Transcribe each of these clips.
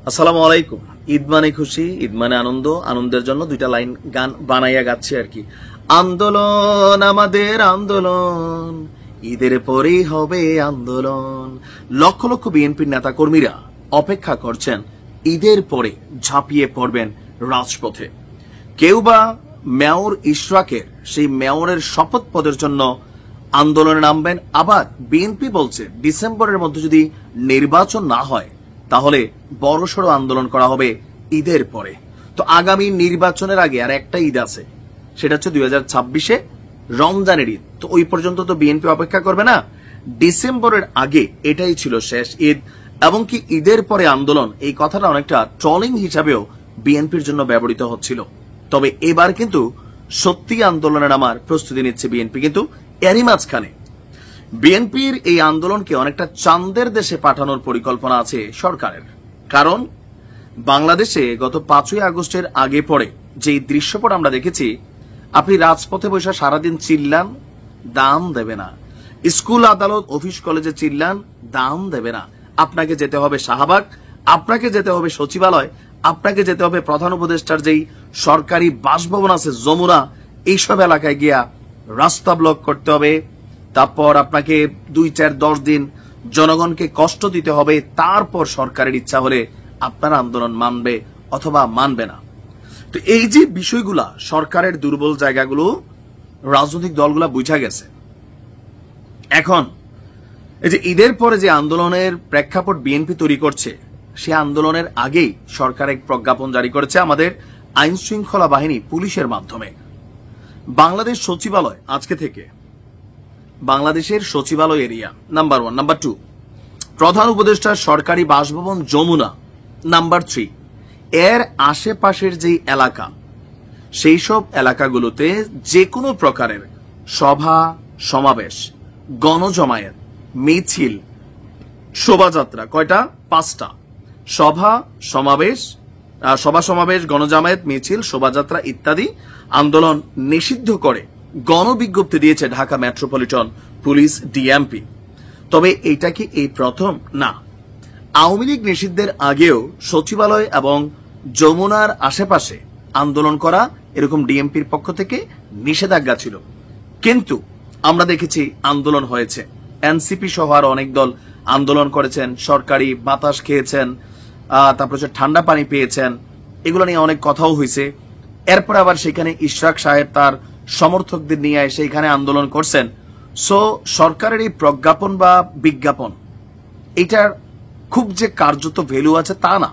আসসালামু আলাইকুম। ঈদ মানে খুশি, ঈদ মানে আনন্দ, আনন্দের জন্য দুইটা লাইন গান বানাইয়া গাচ্ছি আর কি। আন্দোলন আমাদের আন্দোলন, ঈদের পরেই হবে আন্দোলন। লক্ষ লক্ষ বিএনপির নেতা কর্মীরা অপেক্ষা করছেন ঈদের পরে ঝাঁপিয়ে পড়বেন রাজপথে। কেউ বা মেয়র ইশরাকের সেই মেয়রের শপথ পদের জন্য আন্দোলনে নামবেন। আবার বিএনপি বলছে ডিসেম্বরের মধ্যে যদি নির্বাচন না হয় তাহলে বড়সড় আন্দোলন করা হবে ঈদের পরে। তো আগামী নির্বাচনের আগে আর একটা ঈদ আছে, সেটা হচ্ছে 2026-এ রমজানের ঈদ। তো ওই পর্যন্ত তো বিএনপি অপেক্ষা করবে না। ডিসেম্বরের আগে এটাই ছিল শেষ ঈদ, এবং কি ঈদের পরে আন্দোলন, এই কথাটা অনেকটা ট্রলিং হিসাবেও বিএনপির জন্য ব্যবহৃত হচ্ছিল। তবে এবার কিন্তু সত্যি আন্দোলনে নামার প্রস্তুতি নিচ্ছে বিএনপি। কিন্তু এরই মাঝখানে বিএনপির এই আন্দোলনকে অনেকটা চাঁদের দেশে পাঠানোর পরিকল্পনা আছে সরকারের। কারণ বাংলাদেশে গত 5ই আগস্টের আগে পরে যে দৃশ্যপট আমরা দেখেছি, আপনি রাজপথে বসে সারাদিন চিল্লান, দাম দেবে না। স্কুল আদালত অফিস কলেজে চিল্লান, দাম দেবে না। আপনাকে যেতে হবে শাহবাগ, আপনাকে যেতে হবে সচিবালয়, আপনাকে যেতে হবে প্রধান উপদেষ্টার যেই সরকারি বাসভবন আছে যমুনা, এইসব এলাকায় গিয়া রাস্তা ব্লক করতে হবে। তারপর আপনাকে 2-4-10 দিন জনগণকে কষ্ট দিতে হবে। তারপর সরকারের ইচ্ছা হলে আপনার আন্দোলন মানবে অথবা মানবে না। তো এই যে বিষয়গুলা, সরকারের দুর্বল জায়গাগুলো রাজনৈতিক দলগুলা বুঝা গেছে। এখন এই যে ঈদের পরে যে আন্দোলনের প্রেক্ষাপট বিএনপি তৈরি করছে, সে আন্দোলনের আগেই সরকার এক প্রজ্ঞাপন জারি করেছে আমাদের আইন শৃঙ্খলা বাহিনী পুলিশের মাধ্যমে। বাংলাদেশ সচিবালয় আজকে থেকে বাংলাদেশের সচিবালয় এরিয়া নাম্বার 1, নাম্বার 2 প্রধান উপদেষ্টার সরকারি বাসভবন যমুনা, নাম্বার 3 এর আশেপাশের যে এলাকা, সেই সব এলাকাগুলোতে যে কোনো প্রকারের সভা সমাবেশ, গণজমায়েত, মিছিল, শোভাযাত্রা, কয়টা? 5টা। সভা সমাবেশ, গণজামায়াত, মিছিল, শোভাযাত্রা ইত্যাদি আন্দোলন নিষিদ্ধ করে গণবিজ্ঞপ্তি দিয়েছে ঢাকা মেট্রোপলিটন পুলিশ ডিএমপি। তবে এটা কি এই প্রথম? না, আওয়ামী লীগ নিষিদ্ধের আগেও সচিবালয় এবং যমুনার আশেপাশে আন্দোলন করা এরকম ডিএমপির পক্ষ থেকে নিষেধাজ্ঞা ছিল। কিন্তু আমরা দেখেছি আন্দোলন হয়েছে, এনসিপি সহ আর অনেক দল আন্দোলন করেছেন, সরকারি বাতাস খেয়েছেন, তারপর হচ্ছে ঠান্ডা পানি পেয়েছেন, এগুলো নিয়ে অনেক কথাও হয়েছে। এরপর আবার সেখানে ইশরাক সাহেব তার সমর্থকদের নিয়ে এসে এখানে আন্দোলন করছেন। সো সরকারের এই প্রজ্ঞাপন বা বিজ্ঞাপন, এটার খুব যে কার্যত ভ্যালু আছে তা না।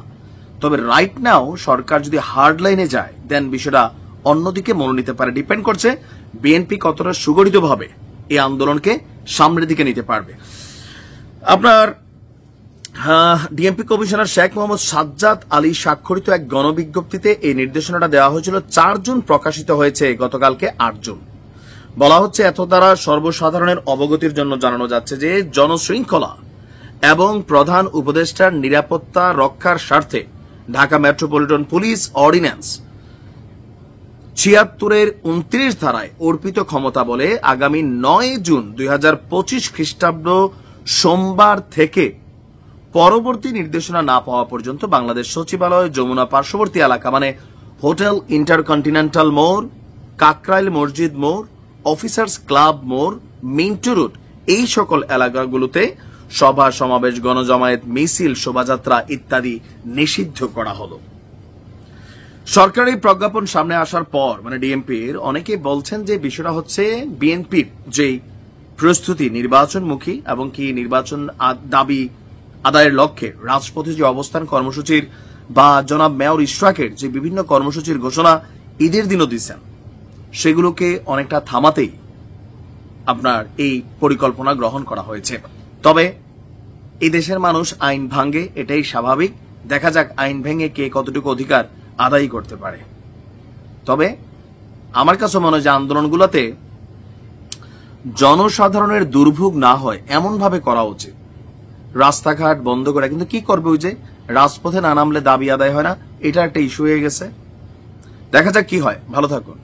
তবে রাইট নাও সরকার যদি হার্ড লাইনে যায়, দেন বিষয়টা অন্যদিকে মনে নিতে পারে। ডিপেন্ড করছে বিএনপি কতটা সুগঠিতভাবে এই আন্দোলনকে সামনের দিকে নিতে পারবে। আপনার ডিএমপি কমিশনার শেখ মোহাম্মদ সাজ্জাদ আলী স্বাক্ষরিত এক গণবিজ্ঞপ্তিতে এই নির্দেশনাটা দেওয়া হয়েছিল। 4 জুন প্রকাশিত হয়েছে, গতকালকে 8 জুন। বলা হচ্ছে, এত দ্বারা সর্বসাধারণের অবগতির জন্য জানানো যাচ্ছে যে জনশৃঙ্খলা এবং প্রধান উপদেষ্টার নিরাপত্তা রক্ষার স্বার্থে ঢাকা মেট্রোপলিটন পুলিশ অর্ডিন্যান্স 76-এর 29 ধারায় অর্পিত ক্ষমতা বলে আগামী 9 জুন 2025 খ্রিস্টাব্দ সোমবার থেকে পরবর্তী নির্দেশনা না পাওয়া পর্যন্ত বাংলাদেশ সচিবালয়, যমুনা পার্শ্ববর্তী এলাকা মানে হোটেল ইন্টারকন্টিনেন্টাল মোড়, কাকরাইল মসজিদ মোড়, অফিসার্স ক্লাব মোড়, মিন্টু রোড, এই সকল এলাকাগুলোতে সভা সমাবেশ, গণজমায়েত, মিছিল, শোভাযাত্রা ইত্যাদি নিষিদ্ধ করা হলো। সরকারি প্রজ্ঞাপন সামনে আসার পর মানে ডিএমপির অনেকে বলছেন যে বিষয়টা হচ্ছে বিএনপির যে প্রস্তুতি নির্বাচনমুখী এবং কি নির্বাচন দাবি আদায়ের লক্ষ্যে রাজপথে যে অবস্থান কর্মসূচির বা জনাব মেয়র ইশরাকের যে বিভিন্ন কর্মসূচির ঘোষণা ঈদের দিনও দিচ্ছেন, সেগুলোকে অনেকটা থামাতেই আপনার এই পরিকল্পনা গ্রহণ করা হয়েছে। তবে এই দেশের মানুষ আইন ভাঙে, এটাই স্বাভাবিক। দেখা যাক আইন ভেঙে কে কতটুকু অধিকার আদায় করতে পারে। তবে আমার কাছে মনে হয় যে আন্দোলনগুলোতে জনসাধারণের দুর্ভোগ না হয় এমন ভাবে করা উচিত। রাস্তাঘাট বন্ধ করে, কিন্তু কি করবে, ওই যে রাজপথে না নামলে দাবি আদায় হয় না, এটা একটা ইস্যু হয়ে গেছে। দেখা যাক কি হয়। ভালো থাকুন।